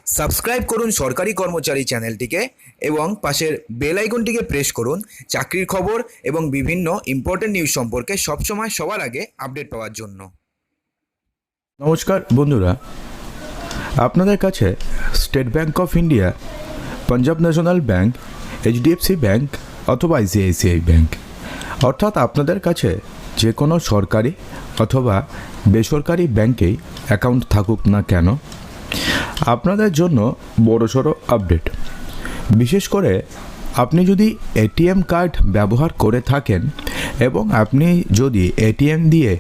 Subscribe করুন সরকারি কর্মচারী চ্যানেলটিকে এবং পাশের বেল আইকনটিকে প্রেস করুন চাকরির খবর এবং বিভিন্ন ইম্পর্টেন্ট নিউজ সম্পর্কে সবসময় সবার আগে আপডেট পাওয়ার জন্য। নমস্কার বন্ধুরা, আপনাদের কাছে state bank of India, Punjab national bank, HDFC bank অথবা আইসিআইসিআই ব্যাঙ্ক অর্থাৎ আপনাদের কাছে যে কোনো সরকারি অথবা বেসরকারি ব্যাঙ্কেই অ্যাকাউন্ট থাকুক না কেন, আপনাদের জন্য বড়সড় আপডেট। বিশেষ করে আপনি যদি এটিএম কার্ড ব্যবহার করে থাকেন এবং আপনি যদি এটিএম দিয়ে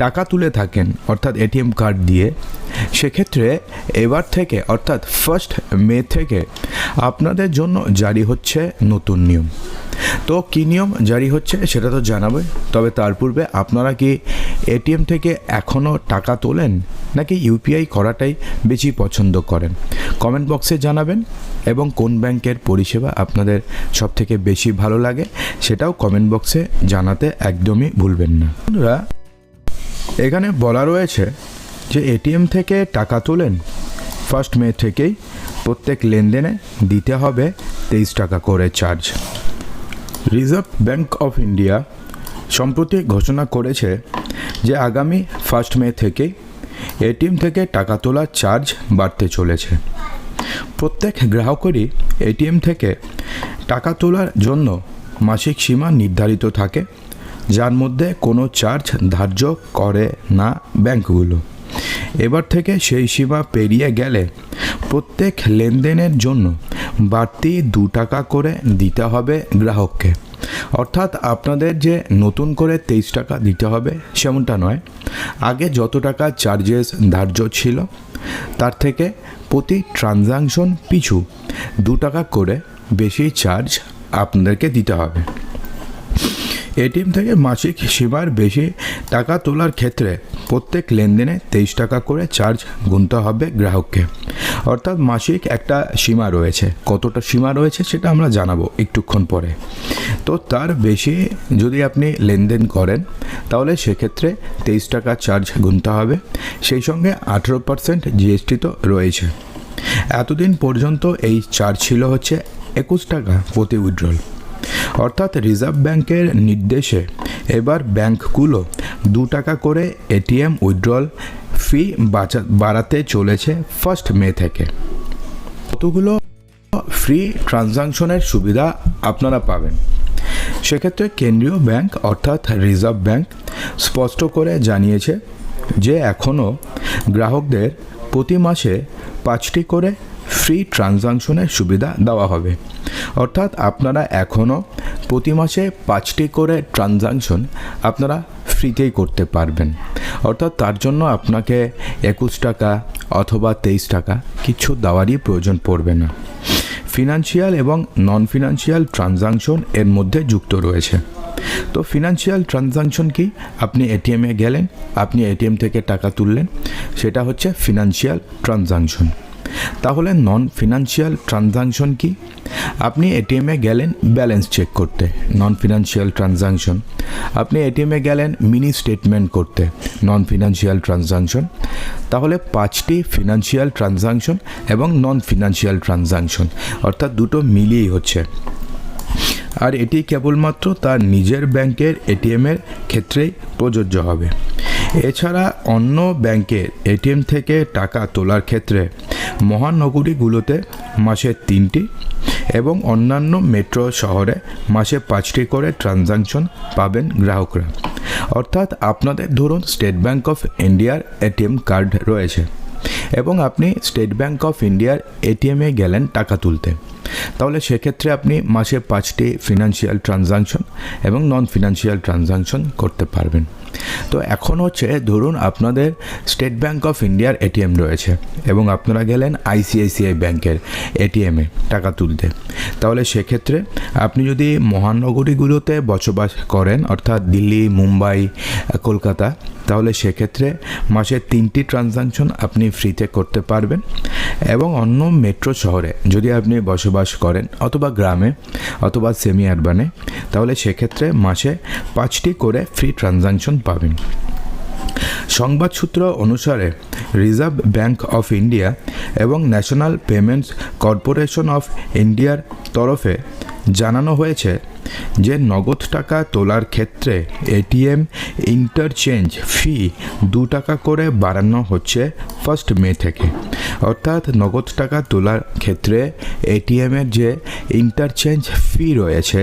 টাকা তুলে থাকেন অর্থাৎ এটিএম কার্ড দিয়ে, সেক্ষেত্রে এবার থেকে অর্থাৎ 1 মে থেকে আপনাদের জন্য জারি হচ্ছে নতুন নিয়ম। তো কী নিয়ম জারি হচ্ছে সেটা তো জানাবে, তবে তার পূর্বে আপনারা কি এটিএম থেকে এখনও টাকা তোলেন নাকি ইউপিআই করাটাই বেশি পছন্দ করেন? কমেন্ট বক্সে জানাবেন এবং কোন ব্যাংকের পরিষেবা আপনাদের সবথেকে বেশি ভালো লাগে সেটাও কমেন্ট বক্সে জানাতে একদমই ভুলবেন না। বন্ধুরা, এখানে বলা রয়েছে যে এটিএম থেকে টাকা তোলেন 1 মে থেকেই প্রত্যেক লেনদেনে দিতে হবে 23 টাকা করে charge. Reserve bank of India সম্প্রতি ঘোষণা করেছে যে আগামী 1 মে থেকে এটিএম থেকে টাকা তোলার চার্জ বাড়তে চলেছে। প্রত্যেক গ্রাহকেরই এটিএম থেকে টাকা তোলার জন্য মাসিক সীমা নির্ধারিত থাকে, যার মধ্যে কোনো চার্জ ধার্য করে না ব্যাঙ্কগুলো। এবার থেকে সেই সীমা পেরিয়ে গেলে প্রত্যেক লেনদেনের জন্য বাড়তি 2 টাকা করে দিতে হবে গ্রাহককে। অর্থাৎ আপনাদের যে নতুন করে 23 টাকা দিতে হবে সেমনটা নয়, আগে যত টাকা চার্জেস ধার্য ছিল তার থেকে প্রতি ট্রানজাকশন পিছু 2 টাকা করে বেশি চার্জ আপনাদেরকে দিতে হবে। এটিএম থেকে মাসিক সীমার বেশি টাকা তোলার ক্ষেত্রে প্রত্যেক লেনদেনে 23 টাকা করে চার্জ গুনতে হবে গ্রাহককে। অর্থাৎ মাসিক একটা সীমা রয়েছে, কতটা সীমা রয়েছে সেটা আমরা জানাবো একটুক্ষণ পরে। তো তার বেশি যদি আপনি লেনদেন করেন তাহলে সেক্ষেত্রে 23 টাকা চার্জ গুনতে হবে, সেই সঙ্গে 18% জিএসটি তো রয়েছে। এতদিন পর্যন্ত এই চার্জ ছিল হচ্ছে 21 টাকা প্রতি উইথড্রল। অর্থাৎ রিজার্ভ ব্যাংকের নির্দেশে এবার ব্যাংকগুলো 2 টাকা করে এটিএম উইথড্রল ফি বাড়াতে চলেছে 1 মে থেকে। কতগুলো ফ্রি ট্রানজাকশনের সুবিধা আপনারা পাবেন সেক্ষেত্রে কেন্দ্রীয় ব্যাংক অর্থাৎ রিজার্ভ ব্যাংক স্পষ্ট করে জানিয়েছে যে এখনও গ্রাহকদের প্রতি মাসে 5টি করে ফ্রি ট্রানজাকশনের সুবিধা দেওয়া হবে। অর্থাৎ আপনারা এখনও প্রতি মাসে 5টি করে ট্রানজাকশন আপনারা ফ্রিতেই করতে পারবেন। অর্থাৎ তার জন্য আপনাকে 21 টাকা অথবা 23 টাকা কিছু দেওয়ারই প্রয়োজন পড়বে না। ফিনান্সিয়াল এবং নন ফিনান্সিয়াল ট্রানজাকশন এর মধ্যে যুক্ত রয়েছে। তো ফিনান্সিয়াল ট্রানজাকশন কি? আপনি এটিএমে গেলেন, আপনি এটিএম থেকে টাকা তুললেন, সেটা হচ্ছে ফিনান্সিয়াল ট্রানজাকশন। তাহলে নন ফিনান্সিয়াল ট্রানজাকশন কি? আপনি এটিএমে গেলেন ব্যালেন্স চেক করতে, নন ফিনান্সিয়াল ট্রানজাকশন। আপনি এটিএমে গেলেন মিনি স্টেটমেন্ট করতে, নন ফিনান্সিয়াল ট্রানজাকশন। তাহলে 5টি ফিনান্সিয়াল ট্রানজাকশন এবং নন ফিনান্সিয়াল ট্রানজাকশন, অর্থাৎ দুটো মিলিয়েই হচ্ছে। আর এটি কেবলমাত্র তার নিজের ব্যাংকের এটিএমের ক্ষেত্রেই প্রযোজ্য হবে। এছাড়া অন্য ব্যাংকের এটিএম থেকে টাকা তোলার ক্ষেত্রে মহানগরীগুলোতে মাসে 3টি এবং অন্যান্য মেট্রো শহরে মাসে 5টি করে ট্রানজাকশন পাবেন গ্রাহকরা। অর্থাৎ আপনাদের ধরুন স্টেট ব্যাংক অফ ইন্ডিয়ার এটিএম কার্ড রয়েছে এবং আপনি স্টেট ব্যাংক অফ ইন্ডিয়ার এটিএমে গেলেন টাকা তুলতে, তাহলে সেক্ষেত্রে আপনি মাসে 5টি ফিনান্সিয়াল ট্রানজাকশন এবং নন ফিনান্সিয়াল ট্রানজাকশন করতে পারবেন। তো এখন হচ্ছে ধরুন আপনাদের স্টেট ব্যাংক অফ ইন্ডিয়ার এটিএম রয়েছে এবং আপনারা গেলেন আইসিআইসিআই ব্যাংকের এটিএমে টাকা তুলতে, তাহলে সেক্ষেত্রে আপনি যদি মহানগরীগুলোতে বসবাস করেন অর্থাৎ দিল্লি, মুম্বাই, কলকাতা, তাহলে সেক্ষেত্রে মাসে 3টি ট্রানজাকশন আপনি ফ্রিতে করতে পারবেন। এবং অন্য মেট্রো শহরে যদি আপনি বসবাস করেন অথবা গ্রামে অথবা সেমি আরবানে, তাহলে সেক্ষেত্রে মাসে 5টি করে ফ্রি ট্রানজাকশন পাবেন। সংবাদ সূত্র অনুসারে রিজার্ভ ব্যাঙ্ক অফ ইন্ডিয়া এবং ন্যাশনাল পেমেন্টস কর্পোরেশন অফ ইন্ডিয়ার তরফে জানানো হয়েছে যে নগদ টাকা তোলার ক্ষেত্রে এটিএম ইন্টারচেঞ্জ ফি 2 টাকা করে বাড়ানো হচ্ছে 1 মে থেকে। অর্থাৎ নগদ টাকা তোলার ক্ষেত্রে এটিএমের যে ইন্টারচেঞ্জ ফি রয়েছে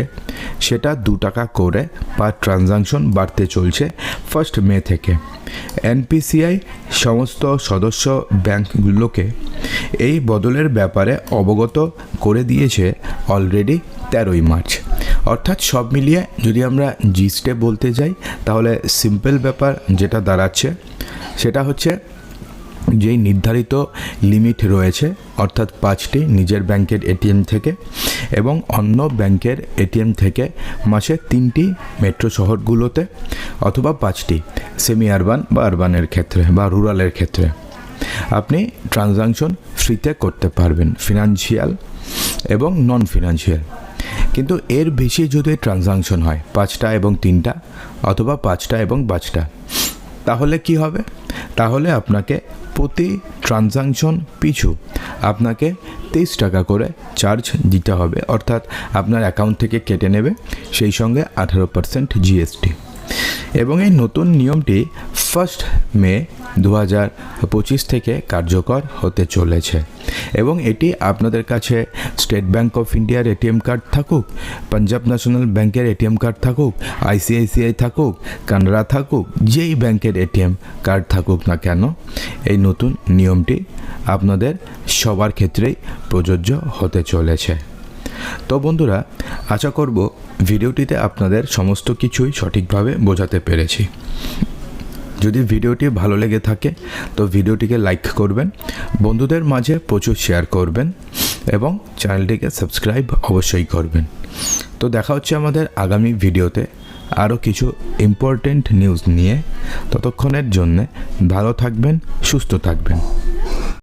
সেটা 2 টাকা করে পার ট্রানজাকশন বাড়তে চলছে 1 মে থেকে। এনপিসিআই সমস্ত সদস্য ব্যাংকগুলোকে এই বদলের ব্যাপারে অবগত করে দিয়েছে অলরেডি 13ই মার্চ। অর্থাৎ সব মিলিয়ে যদি আমরা জিস্টে বলতে যাই তাহলে সিম্পল ব্যাপার যেটা দাঁড়াচ্ছে সেটা হচ্ছে যেই নির্ধারিত লিমিট রয়েছে অর্থাৎ 5টি নিজের ব্যাংকের এটিএম থেকে এবং অন্য ব্যাংকের এটিএম থেকে মাসে 3টি মেট্রো শহরগুলোতে অথবা 5টি সেমি আরবান বা আরবানের ক্ষেত্রে বা রুরালের ক্ষেত্রে আপনি ট্রানজাকশন ফ্রিতে করতে পারবেন, ফিনান্সিয়াল এবং নন ফিনান্সিয়াল। কিন্তু এর বেশি যদি ট্রানজাকশন হয় 5টা এবং 3টা অথবা 5টা এবং 5টা, তাহলে কি হবে? তাহলে আপনাকে প্রতি ট্রানজাকশন পিছু আপনাকে 23 টাকা করে চার্জ দিতে হবে, অর্থাৎ আপনার অ্যাকাউন্ট থেকে কেটে নেবে, সেই সঙ্গে 18% জিএসটি। এবং এই নতুন নিয়মটি 1 মে 2025 থেকে কার্যকর হতে চলেছে এবং এটি আপনাদের কাছে স্টেট ব্যাঙ্ক অফ ইন্ডিয়ার এটিএম কার্ড থাকুক, পাঞ্জাব ন্যাশনাল ব্যাংকের এটিএম কার্ড থাকুক, আইসিআইসিআই থাকুক, কানাড়া থাকুক, যেই ব্যাংকের এটিএম কার্ড থাকুক না কেন, এই নতুন নিয়মটি আপনাদের সবার ক্ষেত্রেই প্রযোজ্য হতে চলেছে। তো বন্ধুরা, আশা করব ভিডিওটিতে আপনাদের সমস্ত কিছুই সঠিকভাবে বোঝাতে পেরেছি। যদি ভিডিওটি ভালো লেগে থাকে তো ভিডিওটিকে লাইক করবেন, বন্ধুদের মাঝে প্রচুর শেয়ার করবেন এবং চ্যানেলটিকে সাবস্ক্রাইব অবশ্যই করবেন। তো দেখা হচ্ছে আমাদের আগামী ভিডিওতে আরও কিছু ইম্পর্টেন্ট নিউজ নিয়ে। ততক্ষণের জন্যে ভালো থাকবেন, সুস্থ থাকবেন।